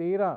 13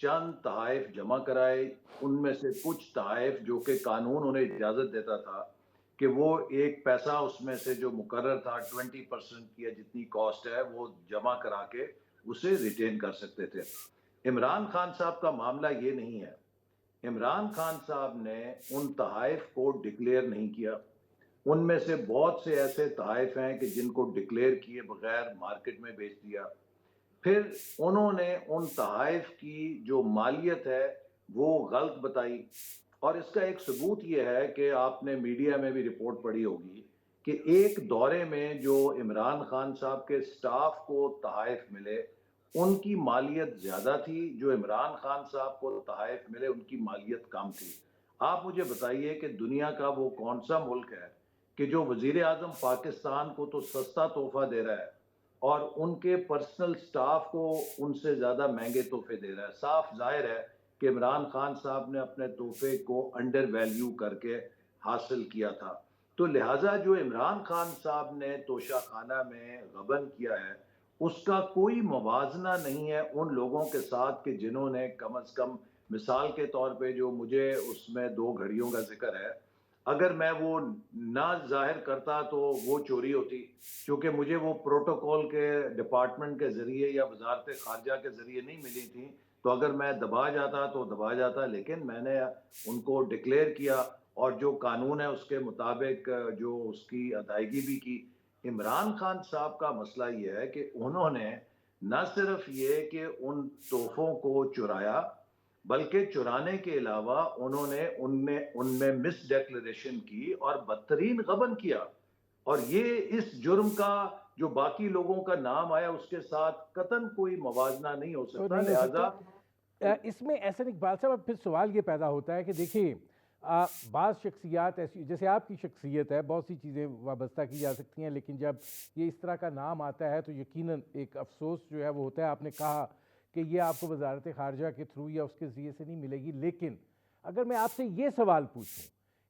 چند تحائف جمع کرائے. ان میں سے کچھ تحائف جو کہ قانون انہیں اجازت دیتا تھا کہ وہ ایک پیسہ اس میں سے جو مقرر تھا 20% کی جتنی کاسٹ ہے وہ جمع کرا کے اسے ریٹین کر سکتے تھے. عمران خان صاحب کا معاملہ یہ نہیں ہے. عمران خان صاحب نے ان تحائف کو ڈکلیئر نہیں کیا. ان میں سے بہت سے ایسے تحائف ہیں کہ جن کو ڈکلیئر کیے بغیر مارکیٹ میں بیچ دیا. پھر انہوں نے ان تحائف کی جو مالیت ہے وہ غلط بتائی. اور اس کا ایک ثبوت یہ ہے کہ آپ نے میڈیا میں بھی رپورٹ پڑھی ہوگی کہ ایک دورے میں جو عمران خان صاحب کے سٹاف کو تحائف ملے ان کی مالیت زیادہ تھی، جو عمران خان صاحب کو تحائف ملے ان کی مالیت کم تھی. آپ مجھے بتائیے کہ دنیا کا وہ کون سا ملک ہے کہ جو وزیر اعظم پاکستان کو تو سستا تحفہ دے رہا ہے اور ان کے پرسنل سٹاف کو ان سے زیادہ مہنگے تحفے دے رہا ہے. صاف ظاہر ہے کہ عمران خان صاحب نے اپنے تحفے کو انڈر ویلیو کر کے حاصل کیا تھا. تو لہٰذا جو عمران خان صاحب نے توشہ خانہ میں غبن کیا ہے اس کا کوئی موازنہ نہیں ہے ان لوگوں کے ساتھ کہ جنہوں نے کم از کم، مثال کے طور پہ جو مجھے اس میں 2 گھڑیوں کا ذکر ہے، اگر میں وہ نہ ظاہر کرتا تو وہ چوری ہوتی، کیونکہ مجھے وہ پروٹوکول کے ڈپارٹمنٹ کے ذریعے یا وزارت خارجہ کے ذریعے نہیں ملی تھی. تو اگر میں دبا جاتا تو دبا جاتا، لیکن میں نے ان کو ڈکلیئر کیا اور جو قانون ہے اس کے مطابق جو اس کی ادائیگی بھی کی. عمران خان صاحب کا مسئلہ یہ ہے کہ انہوں نے نہ صرف یہ کہ ان تحفوں کو چرایا بلکہ چرانے کے علاوہ انہوں نے ان میں مس ڈیکلریشن کی اور بدترین غبن کیا. اور یہ اس جرم کا جو باقی لوگوں کا نام آیا اس کے ساتھ قطعاً کوئی موازنہ نہیں ہو تو سکتا. نہیں ہو لہٰذا سکتا. اس میں احسن اقبال صاحب اب پھر سوال یہ پیدا ہوتا ہے کہ دیکھیے بعض شخصیات ایسی جیسے آپ کی شخصیت ہے، بہت سی چیزیں وابستہ کی جا سکتی ہیں، لیکن جب یہ اس طرح کا نام آتا ہے تو یقیناً ایک افسوس جو ہے وہ ہوتا ہے. آپ نے کہا کہ یہ آپ کو وزارت خارجہ کے تھرو یا اس کے ذریعے سے نہیں ملے گی، لیکن اگر میں آپ سے یہ سوال پوچھوں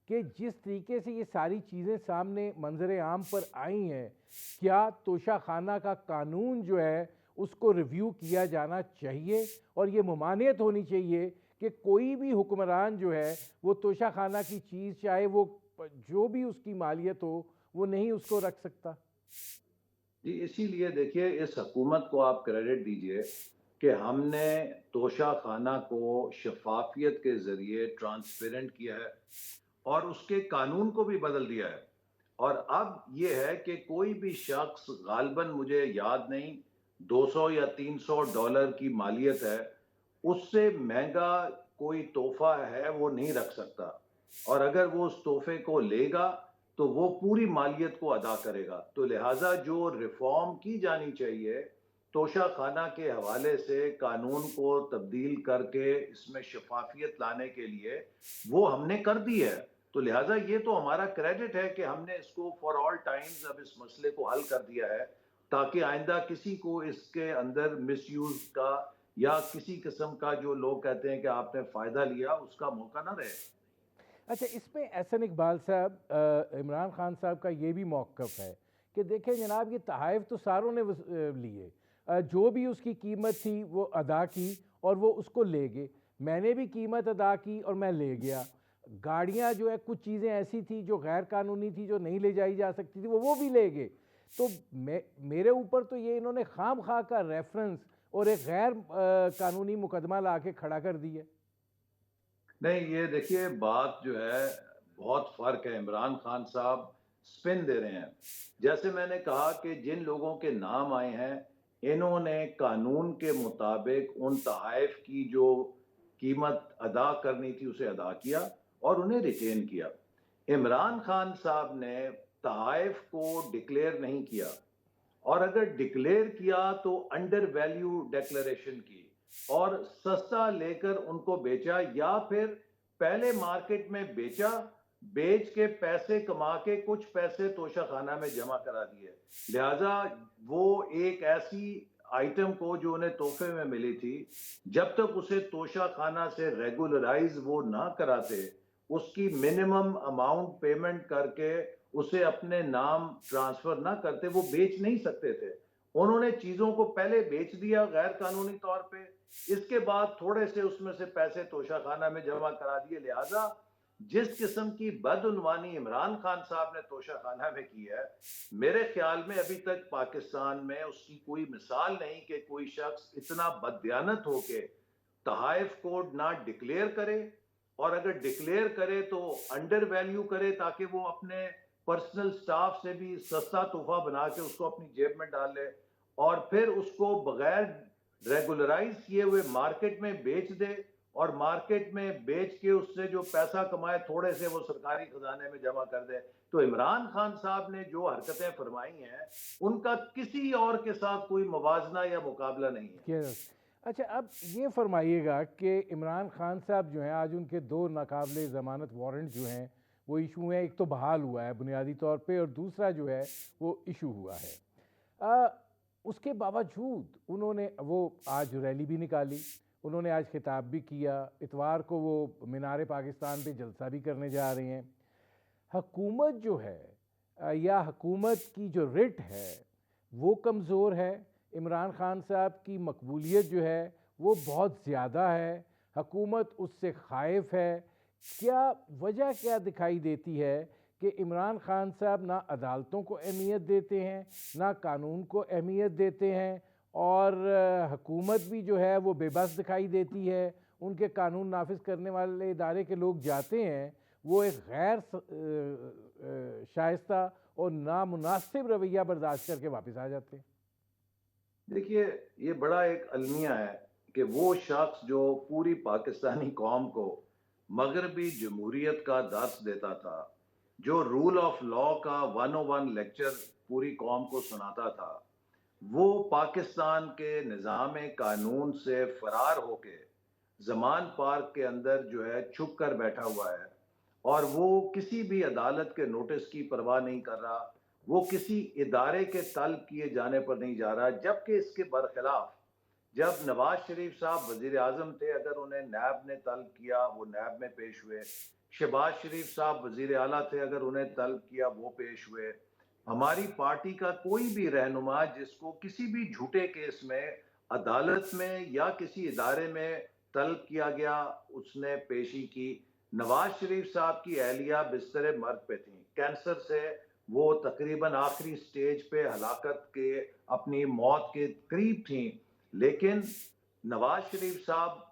کہ جس طریقے سے یہ ساری چیزیں سامنے منظر عام پر آئی ہیں، کیا توشہ خانہ کا قانون جو ہے اس کو ریویو کیا جانا چاہیے اور یہ ممانعت ہونی چاہیے کہ کوئی بھی حکمران جو ہے وہ توشہ خانہ کی چیز چاہے وہ جو بھی اس کی مالیت ہو وہ نہیں اس کو رکھ سکتا؟ جی، اسی لیے دیکھیے اس حکومت کو آپ کریڈٹ دیجئے کہ ہم نے توشہ خانہ کو شفافیت کے ذریعے ٹرانسپیرنٹ کیا ہے اور اس کے قانون کو بھی بدل دیا ہے. اور اب یہ ہے کہ کوئی بھی شخص، غالباً مجھے یاد نہیں، $200 یا $300 کی مالیت ہے، اس سے مہنگا کوئی تحفہ ہے وہ نہیں رکھ سکتا. اور اگر وہ اس تحفے کو لے گا تو وہ پوری مالیت کو ادا کرے گا. تو لہٰذا جو ریفارم کی جانی چاہیے توشہ خانہ کے حوالے سے قانون کو تبدیل کر کے اس میں شفافیت لانے کے لیے، وہ ہم نے کر دی ہے. تو لہٰذا یہ تو ہمارا کریڈٹ ہے کہ ہم نے اس کو فار آل ٹائمز اب اس مسئلے کو حل کر دیا ہے تاکہ آئندہ کسی کو اس کے اندر مس یوز کا یا کسی قسم کا جو لوگ کہتے ہیں کہ آپ نے فائدہ لیا اس کا موقع نہ رہے. اچھا، اس میں احسن اقبال صاحب عمران خان صاحب کا یہ بھی موقف ہے کہ دیکھیں جناب یہ تحائف تو ساروں نے لیے، جو بھی اس کی قیمت تھی وہ ادا کی اور وہ اس کو لے گئے. میں نے بھی قیمت ادا کی اور میں لے گیا. گاڑیاں جو ہے کچھ چیزیں ایسی تھی جو غیر قانونی تھی جو نہیں لے جائی جا سکتی تھی وہ بھی لے گئے. تو میرے اوپر تو یہ انہوں نے خام خواہ کا ریفرنس اور ایک غیر قانونی مقدمہ لا کے کھڑا کر دی ہے. نہیں، یہ دیکھیے بات جو ہے بہت فرق ہے. عمران خان صاحب سپن دے رہے ہیں. جیسے میں نے کہا کہ جن لوگوں کے نام آئے ہیں انہوں نے قانون کے مطابق ان تحائف کی جو قیمت ادا کرنی تھی اسے ادا کیا اور انہیں ریٹین کیا. عمران خان صاحب نے تحائف کو ڈکلیئر نہیں کیا، اور اگر ڈکلیئر کیا تو انڈر ویلیو ڈیکلریشن کی اور سستا لے کر ان کو بیچا، یا پھر پہلے مارکیٹ میں بیچا، بیچ کے پیسے کما کے کچھ پیسے توشہ خانہ میں جمع کرا دیے. لہٰذا وہ ایک ایسی آئٹم کو جو انہیں تحفے میں ملی تھی جب تک اسے توشہ خانہ سے ریگولرائز وہ نہ کراتے، اس کی منیمم اماؤنٹ پیمنٹ کر کے اسے اپنے نام ٹرانسفر نہ کرتے، وہ بیچ نہیں سکتے تھے. انہوں نے چیزوں کو پہلے بیچ دیا غیر قانونی طور پہ، اس کے بعد تھوڑے سے اس میں سے پیسے توشہ خانہ میں جمع کرا دیے. لہٰذا جس قسم کی بدعنوانی عمران خان صاحب نے توشہ خانہ میں کی ہے، میرے خیال میں ابھی تک پاکستان میں اس کی کوئی مثال نہیں کہ کوئی شخص اتنا بددیانت ہو کے تحائف کوڈ نہ ڈکلیئر کرے، اور اگر ڈکلیئر کرے تو انڈر ویلیو کرے تاکہ وہ اپنے پرسنل سٹاف سے بھی سستا تحفہ بنا کے اس کو اپنی جیب میں ڈال لے، اور پھر اس کو بغیر ریگولرائز کیے ہوئے مارکیٹ میں بیچ دے، اور مارکیٹ میں بیچ کے اس سے جو پیسہ کمائے تھوڑے سے وہ سرکاری خزانے میں جمع کر دے. تو عمران خان صاحب نے جو حرکتیں فرمائی ہیں ان کا کسی اور کے ساتھ کوئی موازنہ یا مقابلہ نہیں ہے. اچھا، اب یہ فرمائیے گا کہ عمران خان صاحب جو ہیں آج ان کے 2 ناقابل ضمانت وارنٹ جو ہیں وہ ایشو ہیں. ایک تو بحال ہوا ہے بنیادی طور پہ، اور دوسرا جو ہے وہ ایشو ہوا ہے. اس کے باوجود انہوں نے وہ آج ریلی بھی نکالی، انہوں نے آج خطاب بھی کیا، اتوار کو وہ مینار پاکستان پہ جلسہ بھی کرنے جا رہے ہیں. حکومت جو ہے یا حکومت کی جو رٹ ہے وہ کمزور ہے، عمران خان صاحب کی مقبولیت جو ہے وہ بہت زیادہ ہے، حکومت اس سے خائف ہے. کیا وجہ کیا دکھائی دیتی ہے کہ عمران خان صاحب نہ عدالتوں کو اہمیت دیتے ہیں، نہ قانون کو اہمیت دیتے ہیں، اور حکومت بھی جو ہے وہ بے بس دکھائی دیتی ہے؟ ان کے قانون نافذ کرنے والے ادارے کے لوگ جاتے ہیں، وہ ایک غیر شائستہ اور نامناسب رویہ برداشت کر کے واپس آ جاتے ہیں. دیکھیے، یہ بڑا ایک المیہ ہے کہ وہ شخص جو پوری پاکستانی قوم کو مغربی جمہوریت کا درس دیتا تھا، جو رول آف لا کا 101 لیکچر پوری قوم کو سناتا تھا، وہ پاکستان کے نظام قانون سے فرار ہو کے زمان پارک کے اندر جو ہے چھپ کر بیٹھا ہوا ہے، اور وہ کسی بھی عدالت کے نوٹس کی پرواہ نہیں کر رہا، وہ کسی ادارے کے طلب کیے جانے پر نہیں جا رہا. جبکہ اس کے برخلاف جب نواز شریف صاحب وزیر اعظم تھے، اگر انہیں نیب نے طلب کیا وہ نیب میں پیش ہوئے. شہباز شریف صاحب وزیر اعلیٰ تھے، اگر انہیں طلب کیا وہ پیش ہوئے. ہماری پارٹی کا کوئی بھی رہنما جس کو کسی بھی جھوٹے کیس میں عدالت میں یا کسی ادارے میں طلب کیا گیا اس نے پیشی کی. نواز شریف صاحب کی اہلیہ بستر مرگ پہ تھیں، کینسر سے وہ تقریباً آخری سٹیج پہ ہلاکت کے اپنی موت کے قریب تھیں، لیکن نواز شریف صاحب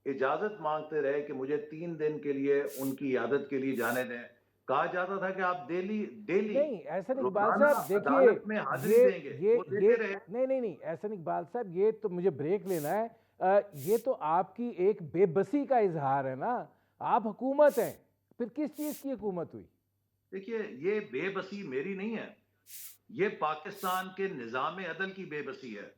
اجازت مانگتے رہے کہ مجھے 3 دن کے لیے ان کی عیادت کے لیے جانے دیں. کہا جاتا تھا کہ آپ ڈیلی نہیں احسن اقبال روزانہ صاحب دیکھیے، عدالت میں حاضری دیں گے، وہ دیتے رہے. نہیں احسن اقبال صاحب، یہ تو مجھے بریک لینا ہے. یہ تو آپ کی ایک بے بسی کا اظہار ہے نا. آپ حکومت ہیں، پھر کس چیز کی حکومت ہوئی؟ دیکھیے، یہ بے بسی میری نہیں ہے، یہ پاکستان کے نظام عدل کی بے بسی ہے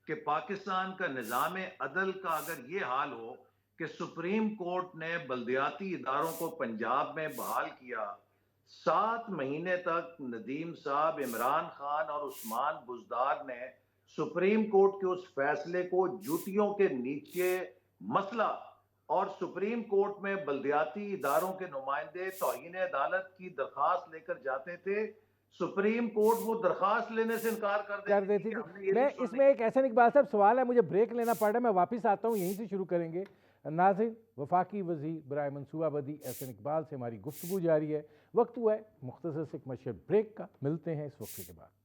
کہ پاکستان کا نظام عدل کا اگر یہ حال ہو کہ سپریم کورٹ نے بلدیاتی اداروں کو پنجاب میں بحال کیا، 7 مہینے تک ندیم صاحب، عمران خان اور عثمان بزدار نے سپریم کورٹ کے اس فیصلے کو جوتیوں کے نیچے مسئلہ، اور سپریم کورٹ میں بلدیاتی اداروں کے نمائندے توہین عدالت کی درخواست لے کر جاتے تھے. سپریم کورٹ وہ درخواست لینے سے انکار کر دیتی تھی. میں اس میں ایک احسن اقبال صاحب سوال ہے، مجھے بریک لینا پڑ رہا ہے، میں واپس آتا ہوں، یہیں سے شروع کریں گے. ناظرین، وفاقی وزیر برائے منصوبہ بندی احسن اقبال سے ہماری گفتگو جاری ہے. وقت ہوا ہے مختصر سے ایک مشہور بریک کا، ملتے ہیں اس وقت کے بعد.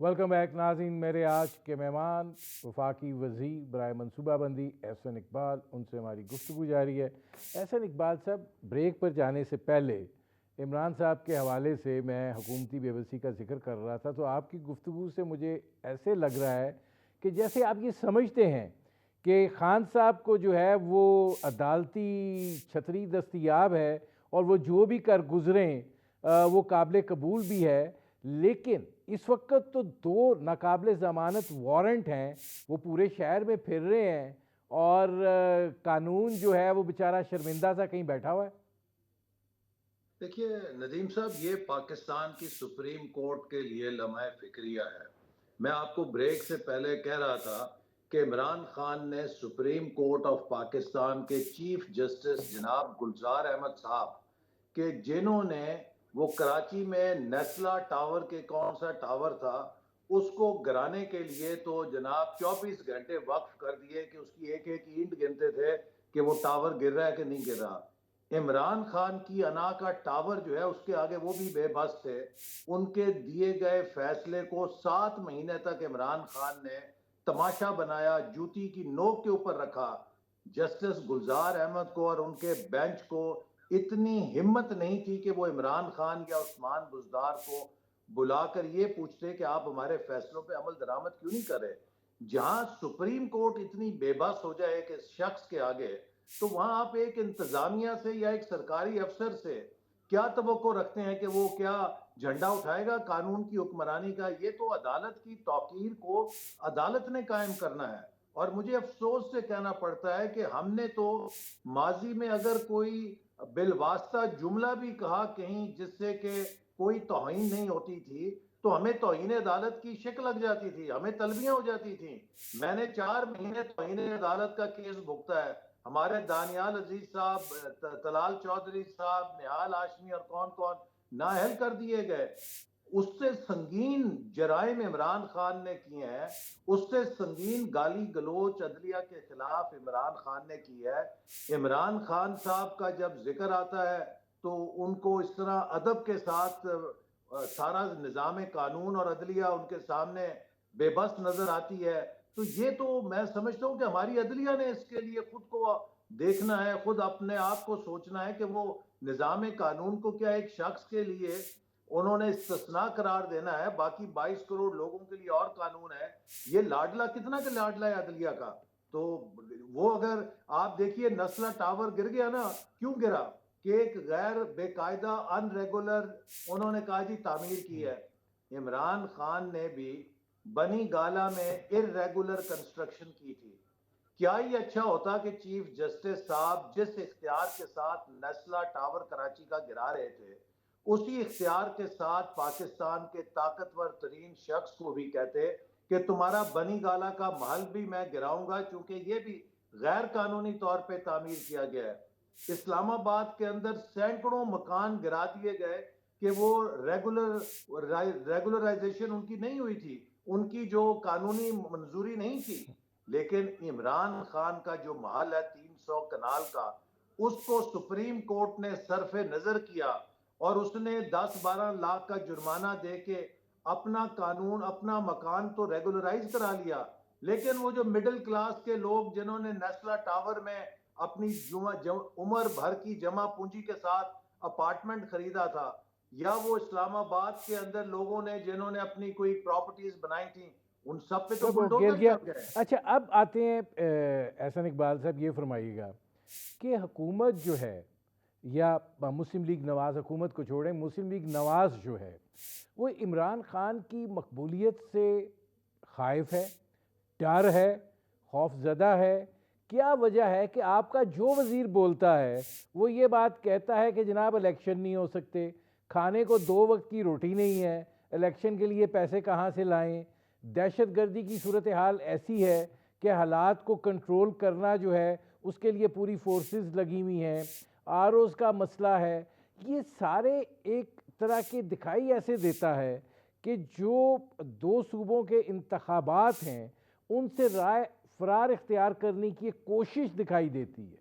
ویلکم بیک ناظرین. میرے آج کے مہمان وفاقی وزیر برائے منصوبہ بندی احسن اقبال، ان سے ہماری گفتگو جاری ہے. احسن اقبال صاحب، بریک پر جانے سے پہلے عمران صاحب کے حوالے سے میں حکومتی بے بسی کا ذکر کر رہا تھا، تو آپ کی گفتگو سے مجھے ایسے لگ رہا ہے کہ جیسے آپ یہ سمجھتے ہیں کہ خان صاحب کو جو ہے وہ عدالتی چھتری دستیاب ہے اور وہ جو بھی کر گزریں وہ قابل قبول بھی ہے، لیکن اس وقت تو 2 ناقابل ضمانت وارنٹ ہیں، وہ پورے شہر میں پھر رہے ہیں، اور قانون جو ہے وہ بیچارہ شرمندہ سا کہیں بیٹھا ہوا ہے. دیکھیے ندیم صاحب، یہ پاکستان کی سپریم کورٹ کے لیے لمحہ فکریہ ہے۔ میں آپ کو بریک سے پہلے کہہ رہا تھا کہ عمران خان نے سپریم کورٹ آف پاکستان کے چیف جسٹس جناب گلزار احمد صاحب کہ جنہوں نے وہ کراچی میں نیسلا ٹاور کے کون سا ٹاور تھا اس کو گرانے کے لیے تو جناب 24 گھنٹے وقف کر دیے کہ اس کی ایک ایک اینٹ گنتے تھے کہ وہ ٹاور گر رہا ہے کہ نہیں گر رہا۔ عمران خان کی انا کا ٹاور جو ہے اس کے آگے وہ بھی بے بس تھے۔ ان کے دیے گئے فیصلے کو 7 مہینے تک عمران خان نے تماشا بنایا، جوتی کی نوک کے اوپر رکھا۔ جسٹس گلزار احمد کو اور ان کے بینچ کو اتنی ہمت نہیں تھی کہ وہ عمران خان یا عثمان بزدار کو بلا کر یہ پوچھتے کہ آپ ہمارے فیصلوں پہ عمل درآمد کیوں نہیں کر رہے۔ جہاں سپریم کورٹ اتنی بے بس ہو جائے کہ شخص کے آگے، تو وہاں آپ ایک انتظامیہ سے یا ایک سرکاری افسر سے کیا توقع رکھتے ہیں کہ وہ کیا جھنڈا اٹھائے گا قانون کی حکمرانی کا؟ یہ تو عدالت کی توقیر کو عدالت نے قائم کرنا ہے۔ اور مجھے افسوس سے کہنا پڑتا ہے کہ ہم نے تو ماضی میں اگر کوئی بالواسطہ جملہ بھی کہا کہیں جس سے کہ کوئی توہین نہیں ہوتی تھی، تو ہمیں توہین عدالت کی شک لگ جاتی تھی، ہمیں طلبیاں ہو جاتی تھیں۔ میں نے 4 مہینے توہین عدالت کا کیس بھگتا ہے، ہمارے دانیال عزیز صاحب، طلال چودھری صاحب، نہال ہاشمی اور کون کون نااہل کر دیے گئے۔ اس سے سنگین جرائم عمران خان نے کیے ہیں، اس سے سنگین گالی گلوچ عدلیہ کے خلاف عمران خان نے کی ہے۔ عمران خان صاحب کا جب ذکر آتا ہے تو ان کو اس طرح ادب کے ساتھ سارا نظام قانون اور عدلیہ ان کے سامنے بے بس نظر آتی ہے۔ تو یہ تو میں سمجھتا ہوں کہ ہماری عدلیہ نے اس کے لیے خود کو دیکھنا ہے، خود اپنے آپ کو سوچنا ہے کہ وہ نظام قانون کو کیا ایک شخص کے لیے انہوں نے استثناء قرار دینا ہے، باقی 22 کروڑ لوگوں کے لیے اور قانون ہے۔ یہ لاڈلا کتنا کہ لاڈلا ہے عدلیہ کا؟ تو وہ اگر آپ دیکھیے نسلا ٹاور گر گیا نا، کیوں گرا؟ کہ ایک غیر بے قاعدہ ان ریگولر انہوں نے کہا جی تعمیر کی ہے۔ عمران خان نے بھی بنی گالا میں ارریگولر کنسٹرکشن کی تھی۔ کیا ہی اچھا ہوتا کہ چیف جسٹس صاحب جس اختیار کے ساتھ نیسلا ٹاور کراچی کا گرا رہے تھے، اسی اختیار کے ساتھ پاکستان کے طاقتور ترین شخص کو بھی کہتے کہ تمہارا بنی گالا کا محل بھی میں گراؤں گا، چونکہ یہ بھی غیر قانونی طور پہ تعمیر کیا گیا ہے۔ اسلام آباد کے اندر سینکڑوں مکان گرا دیے گئے کہ وہ ریگولرائزیشن ان کی نہیں ہوئی تھی، ان کی جو قانونی منظوری نہیں تھی۔ لیکن عمران خان کا جو محل ہے 300 کنال کا، اس کو سپریم کورٹ نے صرف نظر کیا اور اس نے 10-12 لاکھ کا جرمانہ دے کے اپنا قانون، اپنا مکان تو ریگولرائز کرا لیا۔ لیکن وہ جو مڈل کلاس کے لوگ جنہوں نے نیسلا ٹاور میں اپنی عمر بھر کی جمع پونجی کے ساتھ اپارٹمنٹ خریدا تھا، یا وہ اسلام آباد کے اندر لوگوں نے جنہوں نے اپنی کوئی پراپرٹیز بنائی تھیں، ان سب پہ تو سب وہ گر بلڈوزر گیا۔ چل گئے۔ اچھا اب آتے ہیں احسن اقبال صاحب، یہ فرمائیے گا کہ حکومت جو ہے، یا مسلم لیگ نواز حکومت کو چھوڑیں، مسلم لیگ نواز جو ہے وہ عمران خان کی مقبولیت سے خائف ہے، ڈر ہے، خوف زدہ ہے؟ کیا وجہ ہے کہ آپ کا جو وزیر بولتا ہے وہ یہ بات کہتا ہے کہ جناب الیکشن نہیں ہو سکتے، کھانے کو 2 وقت کی روٹی نہیں ہے، الیکشن کے لیے پیسے کہاں سے لائیں؟ دہشت گردی کی صورتحال ایسی ہے کہ حالات کو کنٹرول کرنا جو ہے اس کے لیے پوری فورسز لگی ہوئی ہیں، آر اوز کا مسئلہ ہے۔ یہ سارے ایک طرح کے دکھائی ایسے دیتا ہے کہ جو 2 صوبوں کے انتخابات ہیں ان سے رائے فرار اختیار کرنے کی ایک کوشش دکھائی دیتی ہے۔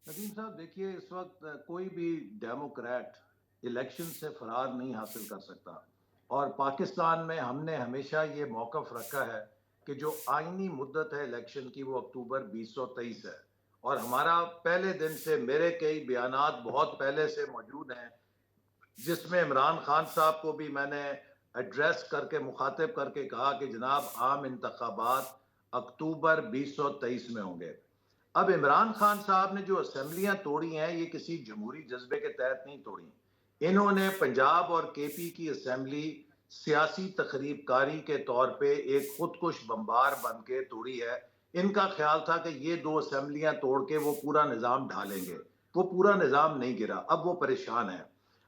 ندیم صاحب دیکھیے، اس وقت کوئی بھی ڈیموکریٹ الیکشن سے فرار نہیں حاصل کر سکتا، اور پاکستان میں ہم نے ہمیشہ یہ موقف رکھا ہے کہ جو آئینی مدت ہے الیکشن کی وہ اکتوبر 2023 ہے، اور ہمارا پہلے دن سے میرے کئی بیانات بہت پہلے سے موجود ہیں جس میں عمران خان صاحب کو بھی میں نے ایڈریس کر کے مخاطب کر کے کہا کہ جناب عام انتخابات اکتوبر 2023 میں ہوں گے۔ اب عمران خان صاحب نے جو اسمبلیاں توڑی ہیں یہ کسی جمہوری جذبے کے تحت نہیں توڑی، انہوں نے پنجاب اور کے پی کی اسمبلی سیاسی تخریب کاری کے طور پہ ایک خودکش بمبار بن کے توڑی ہے۔ ان کا خیال تھا کہ یہ 2 اسمبلیاں توڑ کے وہ پورا نظام ڈھالیں گے۔ وہ پورا نظام نہیں گرا، اب وہ پریشان ہے۔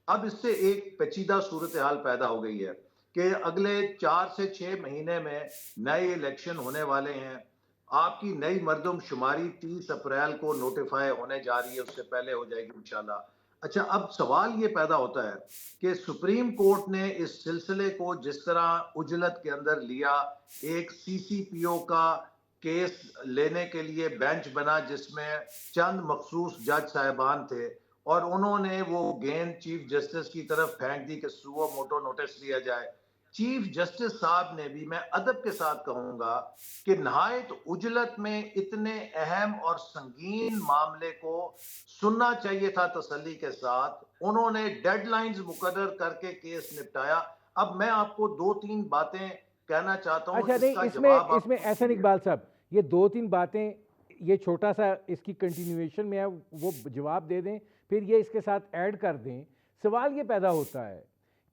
اب اس سے ایک پیچیدہ صورتحال پیدا ہو گئی ہے کہ اگلے 4 سے 6 مہینے میں نئے الیکشن ہونے والے ہیں، آپ کی نئی مردم شماری 30 اپریل کو نوٹیفائی ہونے جا رہی ہے، اس سے پہلے ہو جائے گی انشاءاللہ۔ اچھا، اب سوال یہ پیدا ہوتا ہے کہ سپریم کورٹ نے اس سلسلے کو جس طرح عجلت کے اندر لیا، ایک سی سی پی او کا کیس لینے کے لیے بینچ بنا جس میں چند مخصوص جج صاحبان تھے، اور انہوں نے وہ گیند چیف جسٹس کی طرف پھینک دی کہ سوو موٹو نوٹس لیا جائے۔ چیف جسٹس صاحب نے بھی، میں ادب کے ساتھ کہوں گا کہ نہایت عجلت میں اتنے اہم اور سنگین معاملے کو سننا چاہیے تھا تسلی کے ساتھ، انہوں نے ڈیڈ لائنز مقرر کر کے کیس نپٹایا۔ اب میں آپ کو 2 3 باتیں کہنا چاہتا ہوں، اچھا اس نہیں، کا اس میں جواب آپ احسن دیجیے۔ اقبال صاحب، یہ 2 3 باتیں، یہ چھوٹا سا اس کی کنٹینیویشن میں ہے، وہ جواب دے دیں، پھر یہ اس کے ساتھ ایڈ کر دیں۔ سوال یہ پیدا ہوتا ہے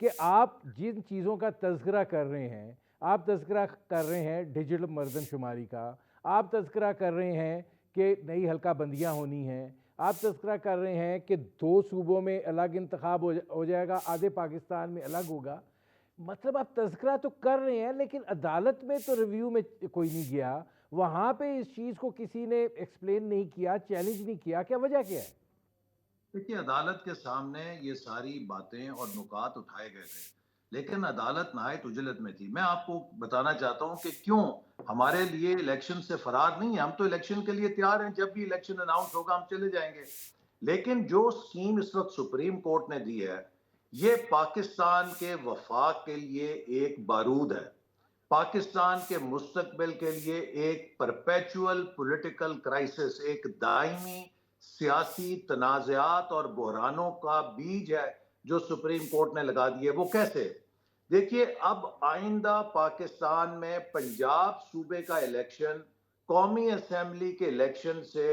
کہ آپ جن چیزوں کا تذکرہ کر رہے ہیں، آپ تذکرہ کر رہے ہیں ڈیجیٹل مردم شماری کا، آپ تذکرہ کر رہے ہیں کہ نئی حلقہ بندیاں ہونی ہیں، آپ تذکرہ کر رہے ہیں کہ 2 صوبوں میں الگ انتخاب ہو جائے گا، آدھے پاکستان میں الگ ہوگا۔ مطلب آپ تذکرہ تو کر رہے ہیں، لیکن عدالت میں تو ریویو میں کوئی نہیں گیا، وہاں پہ اس چیز کو کسی نے ایکسپلین نہیں کیا، چیلنج نہیں کیا، کیا وجہ کیا ہے؟ دیکھیے، عدالت کے سامنے یہ ساری باتیں اور نکات اٹھائے گئے تھے، لیکن عدالت نہایت عجلت میں تھی۔ میں آپ کو بتانا چاہتا ہوں کہ کیوں ہمارے لیے الیکشن سے فرار نہیں ہے، ہم تو الیکشن کے لیے تیار ہیں، جب بھی الیکشن اناؤنس ہوگا ہم چلے جائیں گے۔ لیکن جو سکیم اس وقت سپریم کورٹ نے دی ہے، یہ پاکستان کے وفاق کے لیے ایک بارود ہے، پاکستان کے مستقبل کے لیے ایک پرپیچول پولیٹیکل کرائسس، ایک دائمی سیاسی تنازعات اور بحرانوں کا بیج ہے جو سپریم کورٹ نے لگا دیے۔ وہ کیسے؟ دیکھیے، اب آئندہ پاکستان میں پنجاب صوبے کا الیکشن قومی اسمبلی کے الیکشن سے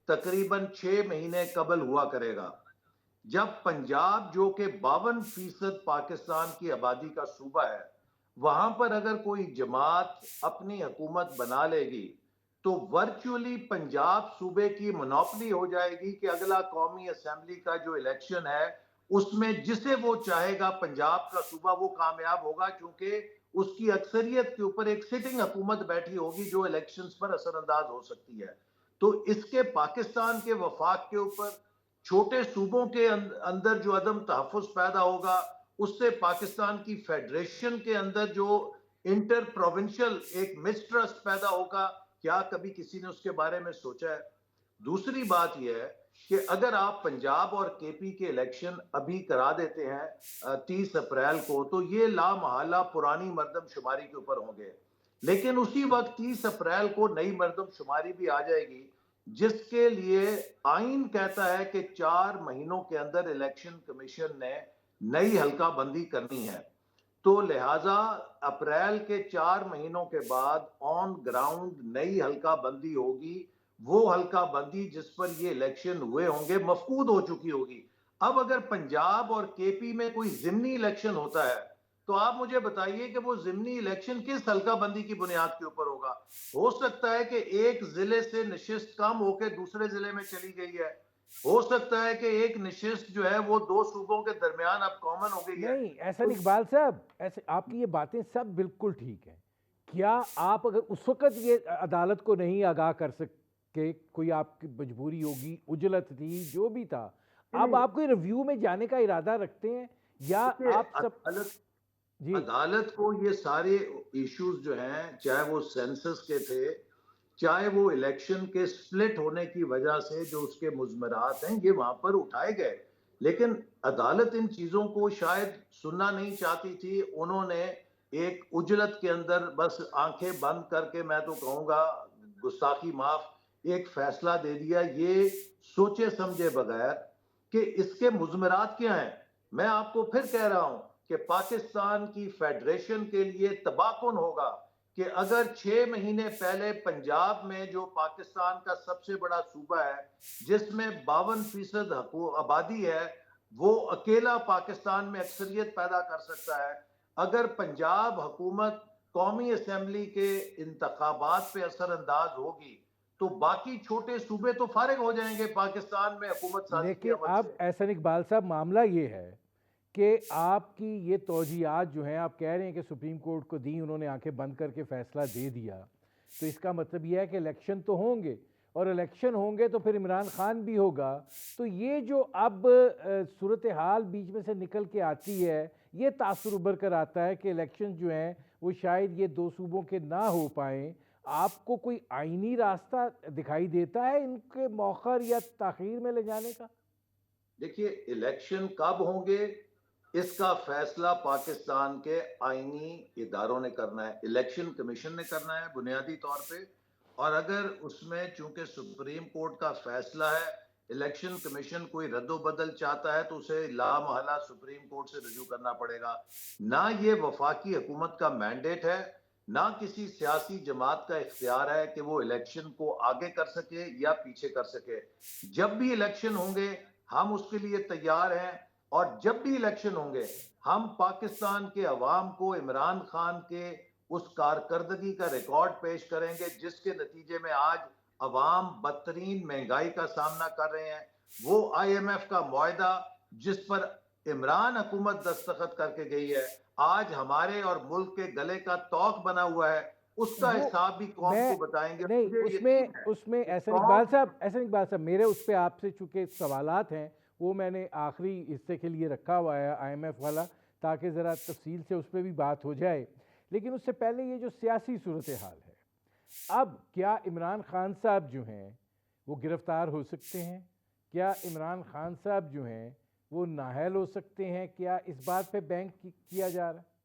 تقریباً 6 مہینے قبل ہوا کرے گا، جب پنجاب جو کہ 52% پاکستان کی آبادی کا صوبہ ہے، وہاں پر اگر کوئی جماعت اپنی حکومت بنا لے گی تو ورچولی پنجاب صوبے کی منوپلی ہو جائے گی کہ اگلا قومی اسمبلی کا جو الیکشن ہے اس میں جسے وہ چاہے گا پنجاب کا صوبہ وہ کامیاب ہوگا، کیونکہ اس کی اکثریت کے اوپر ایک سٹنگ حکومت بیٹھی ہوگی جو الیکشنز پر اثر انداز ہو سکتی ہے۔ تو اس کے پاکستان کے وفاق کے اوپر، چھوٹے صوبوں کے اندر جو عدم تحفظ پیدا ہوگا، اس سے پاکستان کی فیڈریشن کے اندر جو انٹر پروونشل ایک مسٹرسٹ پیدا ہوگا، کیا کبھی کسی نے اس کے بارے میں سوچا ہے؟ دوسری بات یہ ہے کہ اگر آپ پنجاب اور کے پی کے الیکشن ابھی کرا دیتے ہیں 30 اپریل کو، تو یہ لا محالہ پرانی مردم شماری کے اوپر ہوں گے، لیکن اسی وقت 30 اپریل کو نئی مردم شماری بھی آ جائے گی، جس کے لیے آئین کہتا ہے کہ 4 مہینوں کے اندر الیکشن کمیشن نے نئی حلقہ بندی کرنی ہے۔ تو لہٰذا اپریل کے 4 مہینوں کے بعد آن گراؤنڈ نئی حلقہ بندی ہوگی، وہ حلقہ بندی جس پر یہ الیکشن ہوئے ہوں گے مفقود ہو چکی ہوگی۔ اب اگر پنجاب اور کے پی میں کوئی ضمنی الیکشن ہوتا ہے تو آپ مجھے بتائیے کہ وہ ضمنی الیکشن کس حلقہ بندی کی بنیاد کے اوپر ہوگا؟ ہو سکتا ہے کہ ایک ضلع سے نشست کم ہو کے دوسرے ضلع میں چلی گئی ہے، ہو سکتا ہے کہ ایک نشست جو ہے وہ 2 صوبوں کے درمیان اب کامن ہو گئی ہے۔ نہیں احسن تو اقبال صاحب، ایسے آپ کی یہ باتیں سب بالکل ٹھیک ہیں، کیا آپ اگر اس وقت یہ عدالت کو نہیں آگاہ کر سکے، کوئی آپ کی مجبوری ہوگی، عجلت تھی، جو بھی تھا، اب آپ کوئی ریویو میں جانے کا ارادہ رکھتے ہیں یا دیکھیے، آپ سب؟ جی عدالت کو یہ سارے ایشوز جو ہیں، چاہے وہ سینسس کے تھے، چاہے وہ الیکشن کے سپلٹ ہونے کی وجہ سے جو اس کے مضمرات ہیں، یہ وہاں پر اٹھائے گئے، لیکن عدالت ان چیزوں کو شاید سننا نہیں چاہتی تھی۔ انہوں نے ایک عجلت کے اندر بس آنکھیں بند کر کے، میں تو کہوں گا گستاخی معاف، ایک فیصلہ دے دیا، یہ سوچے سمجھے بغیر کہ اس کے مضمرات کیا ہیں۔ میں آپ کو پھر کہہ رہا ہوں کہ پاکستان کی فیڈریشن کے لیے تباہ کن ہوگا کہ اگر 6 مہینے پہلے پنجاب میں جو پاکستان کا سب سے بڑا صوبہ ہے، جس میں 52% آبادی ہے، وہ اکیلا پاکستان میں اکثریت پیدا کر سکتا ہے، اگر پنجاب حکومت قومی اسمبلی کے انتخابات پہ اثر انداز ہوگی تو باقی چھوٹے صوبے تو فارغ ہو جائیں گے پاکستان میں حکومت سازی کے لیکن عمل اب سے۔ احسن اقبال صاحب معاملہ یہ ہے کہ آپ کی یہ توجیہات جو ہیں، آپ کہہ رہے ہیں کہ سپریم کورٹ کو دیں، انہوں نے آنکھیں بند کر کے فیصلہ دے دیا، تو اس کا مطلب یہ ہے کہ الیکشن تو ہوں گے، اور الیکشن ہوں گے تو پھر عمران خان بھی ہوگا، تو یہ جو اب صورتحال بیچ میں سے نکل کے آتی ہے، یہ تاثر ابھر کر آتا ہے کہ الیکشن جو ہیں وہ شاید یہ دو صوبوں کے نہ ہو پائیں۔ آپ کو کوئی آئینی راستہ دکھائی دیتا ہے ان کے مؤخر یا تاخیر میں لے جانے کا؟ دیکھیے الیکشن کب ہوں گے اس کا فیصلہ پاکستان کے آئینی اداروں نے کرنا ہے، الیکشن کمیشن نے کرنا ہے بنیادی طور پہ، اور اگر اس میں چونکہ سپریم کورٹ کا فیصلہ ہے، الیکشن کمیشن کوئی رد و بدل چاہتا ہے تو اسے لا محالہ سپریم کورٹ سے رجوع کرنا پڑے گا۔ نہ یہ وفاقی حکومت کا مینڈیٹ ہے، نہ کسی سیاسی جماعت کا اختیار ہے کہ وہ الیکشن کو آگے کر سکے یا پیچھے کر سکے۔ جب بھی الیکشن ہوں گے ہم اس کے لیے تیار ہیں، اور جب بھی الیکشن ہوں گے ہم پاکستان کے عوام کو عمران خان کے اس کارکردگی کا ریکارڈ پیش کریں گے جس کے نتیجے میں آج عوام بدترین مہنگائی کا سامنا کر رہے ہیں۔ وہ آئی ایم ایف کا معاہدہ جس پر عمران حکومت دستخط کر کے گئی ہے، آج ہمارے اور ملک کے گلے کا توق بنا ہوا ہے، اس کا وہ حساب بھی قوم میں کو بتائیں گے۔ نہیں، مجھے میں یقین ہے اس میں کہ احسن قوم اقبال صاحب میرے اس پہ آپ سے چونکہ سوالات ہیں وہ میں نے آخری حصے کے لیے رکھا ہوا ہے آئی ایم ایف والا، تاکہ ذرا تفصیل سے اس پہ بھی بات ہو جائے، لیکن اس سے پہلے یہ جو سیاسی صورتحال ہے، اب کیا عمران خان صاحب جو ہیں وہ گرفتار ہو سکتے ہیں؟ کیا عمران خان صاحب جو ہیں وہ نااہل ہو سکتے ہیں؟ کیا اس بات پہ بینک کیا جا رہا ہے؟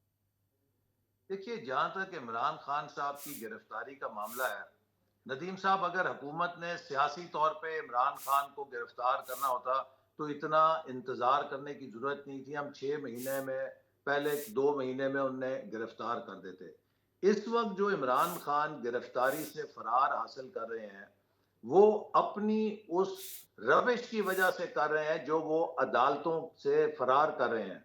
دیکھیے جہاں تک عمران خان صاحب کی گرفتاری کا معاملہ ہے، ندیم صاحب اگر حکومت نے سیاسی طور پہ عمران خان کو گرفتار کرنا ہوتا تو اتنا انتظار کرنے کی ضرورت نہیں تھی، ہم 6 مہینے میں، پہلے 2 مہینے میں انہیں گرفتار کر دیتے۔ اس وقت جو عمران خان گرفتاری سے فرار حاصل کر رہے ہیں وہ اپنی اس روش کی وجہ سے کر رہے ہیں جو وہ عدالتوں سے فرار کر رہے ہیں۔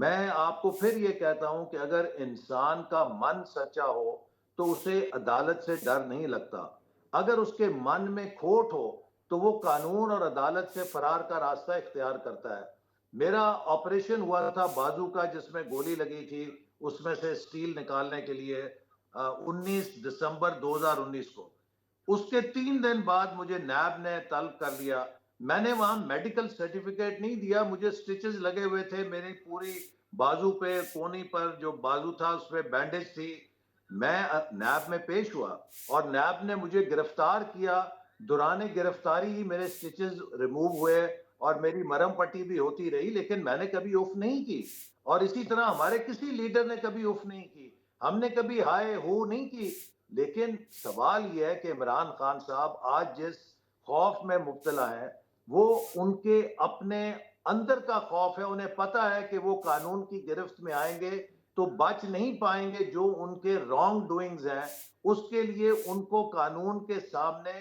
میں آپ کو پھر یہ کہتا ہوں کہ اگر انسان کا من سچا ہو تو اسے عدالت سے ڈر نہیں لگتا، اگر اس کے من میں کھوٹ ہو تو وہ قانون اور عدالت سے فرار کا راستہ اختیار کرتا ہے۔ میرا آپریشن ہوا تھا بازو کا جس میں گولی لگی تھی، اس میں سے سٹیل نکالنے کے لیے 19 دسمبر 2019 کو، اس کے 3 دن بعد مجھے نیب نے طلب کر لیا۔ میں نے وہاں میڈیکل سرٹیفکیٹ نہیں دیا، مجھے سٹیچز لگے ہوئے تھے میری پوری بازو پہ، کونی پر جو بازو تھا اس پہ بینڈیج تھی۔ میں نیب میں پیش ہوا اور نیب نے مجھے گرفتار کیا، دوران گرفتاری ہی میرے سٹیچز ریموو ہوئے اور میری مرہم پٹی بھی ہوتی رہی، لیکن میں نے کبھی اف نہیں کی، اور اسی طرح ہمارے کسی لیڈر نے کبھی اف نہیں کی، ہم نے کبھی ہائے ہو نہیں کی۔ لیکن سوال یہ ہے کہ عمران خان صاحب آج جس خوف میں مبتلا ہیں وہ ان کے اپنے اندر کا خوف ہے، انہیں پتا ہے کہ وہ قانون کی گرفت میں آئیں گے تو بچ نہیں پائیں گے، جو ان کے رانگ ڈوئنگز ہیں اس کے لیے ان کو قانون کے سامنے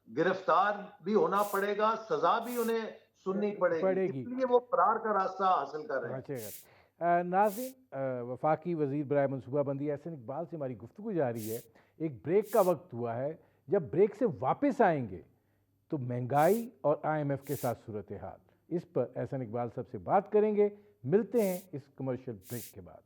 گرفتار بھی ہونا پڑے گا، سزا بھی انہیں سننی پڑے گی، پڑے گی۔ اس لیے وہ فرار کا راستہ حاصل کر رہے ہیں۔ اچھا ناظرین، وفاقی وزیر برائے منصوبہ بندی احسن اقبال سے ہماری گفتگو جاری ہے، ایک بریک کا وقت ہوا ہے، جب بریک سے واپس آئیں گے تو مہنگائی اور آئی ایم ایف کے ساتھ صورتحال، اس پر احسن اقبال صاحب سے بات کریں گے۔ ملتے ہیں اس کمرشل بریک کے بعد۔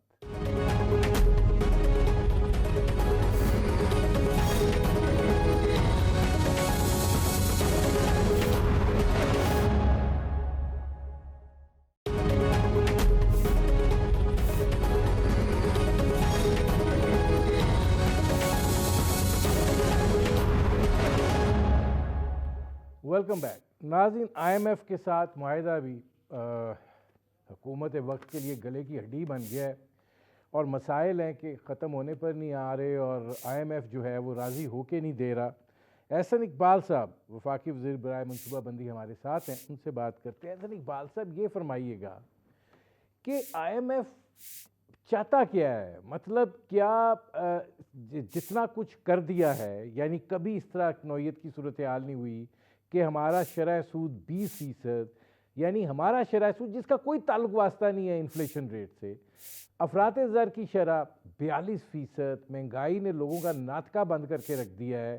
ویلکم بیک ناظرین، آئی ایم ایف کے ساتھ معاہدہ بھی حکومت وقت کے لیے گلے کی ہڈی بن گیا ہے، اور مسائل ہیں کہ ختم ہونے پر نہیں آ رہے، اور آئی ایم ایف جو ہے وہ راضی ہو کے نہیں دے رہا۔ احسن اقبال صاحب وفاقی وزیر برائے منصوبہ بندی ہمارے ساتھ ہیں، ان سے بات کرتے ہیں۔ احسن اقبال صاحب یہ فرمائیے گا کہ آئی ایم ایف چاہتا کیا ہے؟ مطلب کیا جتنا کچھ کر دیا ہے، یعنی کبھی اس طرح نوعیت کی صورتحال نہیں ہوئی کہ ہمارا شرح سود 20%، یعنی ہمارا شرح سود جس کا کوئی تعلق واسطہ نہیں ہے انفلیشن ریٹ سے، افراط زر کی شرح 42%، مہنگائی نے لوگوں کا ناطقہ بند کر کے رکھ دیا ہے،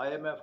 IMF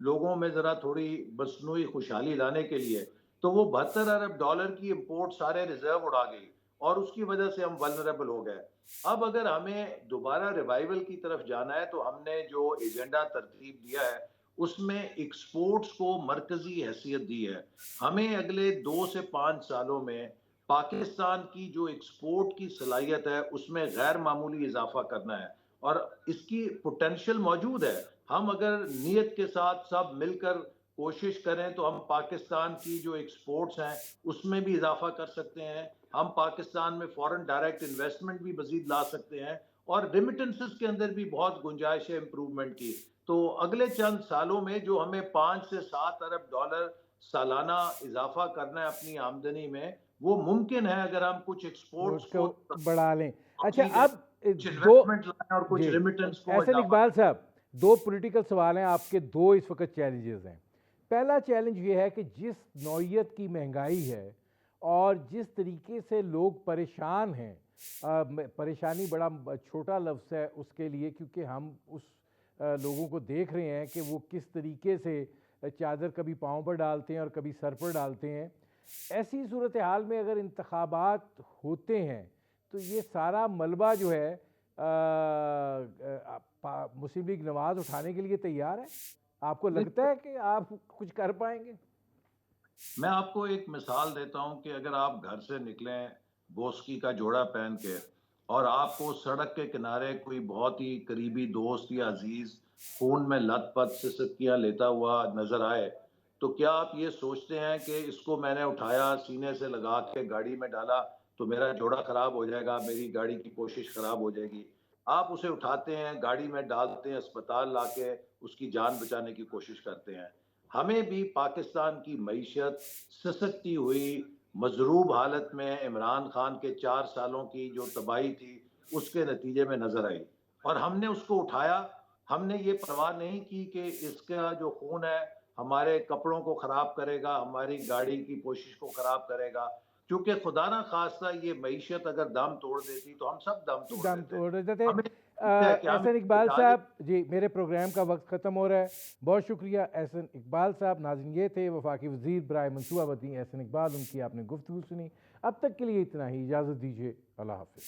لوگوں میں ذرا تھوڑی مصنوعی خوشحالی لانے کے لیے، تو وہ $72 ارب کی امپورٹ سارے ریزرو اڑا گئی اور اس کی وجہ سے ہم ولنریبل ہو گئے۔ اب اگر ہمیں دوبارہ ریوائول کی طرف جانا ہے تو ہم نے جو ایجنڈا ترتیب دیا ہے اس میں ایکسپورٹس کو مرکزی حیثیت دی ہے۔ ہمیں اگلے 2 سے 5 سالوں میں پاکستان کی جو ایکسپورٹ کی صلاحیت ہے اس میں غیر معمولی اضافہ کرنا ہے، اور اس کی پوٹینشیل موجود ہے۔ ہم اگر نیت کے ساتھ سب مل کر کوشش کریں تو ہم پاکستان کی جو ایکسپورٹس ہیں اس میں بھی اضافہ کر سکتے ہیں، ہم پاکستان میں فورن ڈائریکٹ انویسٹمنٹ بھی مزید لا سکتے ہیں، اور ریمیٹنسز کے اندر بھی بہت گنجائش ہے امپروومنٹ کی۔ تو اگلے چند سالوں میں جو ہمیں $5 سے 7 ارب سالانہ اضافہ کرنا ہے اپنی آمدنی میں، وہ ممکن ہے اگر ہم کچھ اس ایکسپورٹس کو کو بڑھا لیں۔ اچھا توسیع دیں، اب کچھ دو انویسٹمنٹ لائیں اور کچھ جی ریمیٹنس کو احسن اضافہ اقبال کریں۔ صاحب، دو پولیٹیکل سوال ہیں آپ کے، دو اس وقت چیلنجز ہیں۔ پہلا چیلنج یہ ہے کہ جس نوعیت کی مہنگائی ہے اور جس طریقے سے لوگ پریشان ہیں، پریشانی بڑا چھوٹا لفظ ہے اس کے لیے، کیونکہ ہم اس لوگوں کو دیکھ رہے ہیں کہ وہ کس طریقے سے چادر کبھی پاؤں پر ڈالتے ہیں اور کبھی سر پر ڈالتے ہیں۔ ایسی صورتحال میں اگر انتخابات ہوتے ہیں تو یہ سارا ملبہ جو ہے مسلم لیگ نواز اٹھانے کے لیے تیار ہے؟ آپ کو لگتا ہے کہ آپ کچھ کر پائیں گے؟ میں آپ کو ایک مثال دیتا ہوں کہ اگر آپ گھر سے نکلیں بوسکی کا جوڑا پہن کے اور آپ کو سڑک کے کنارے کوئی بہت ہی قریبی دوست یا عزیز خون میں لت پت سسکیاں لیتا ہوا نظر آئے، تو کیا آپ یہ سوچتے ہیں کہ اس کو میں نے اٹھایا سینے سے لگا کے گاڑی میں ڈالا تو میرا جوڑا خراب ہو جائے گا، میری گاڑی کی کوشش خراب ہو جائے گی؟ آپ اسے اٹھاتے ہیں، گاڑی میں ڈالتے ہیں، اسپتال لا کے اس کی جان بچانے کی کوشش کرتے ہیں۔ ہمیں بھی پاکستان کی معیشت سسکتی ہوئی مضروب حالت میں عمران خان کے 4 سالوں کی جو تباہی تھی اس کے نتیجے میں نظر آئی، اور ہم نے اس کو اٹھایا۔ ہم نے یہ پرواہ نہیں کی کہ اس کا جو خون ہے ہمارے کپڑوں کو خراب کرے گا، ہماری گاڑی کی کوشش کو خراب کرے گا، کیونکہ خدا نہ خواستہ یہ معیشت اگر دم توڑ دیتی تو ہم سب دم توڑ دم دیتے۔ توڑ دیتے تھے۔ ہمیں ہے کہ ہم احسن اقبال صاحب جی، میرے پروگرام کا وقت ختم ہو رہا ہے، بہت شکریہ احسن اقبال صاحب۔ ناظرین، یہ تھے وفاقی وزیر برائے منصوبہ بندی احسن اقبال، ان کی آپ نے گفتگو سنی۔ اب تک کے لیے اتنا ہی، اجازت دیجیے، اللہ حافظ۔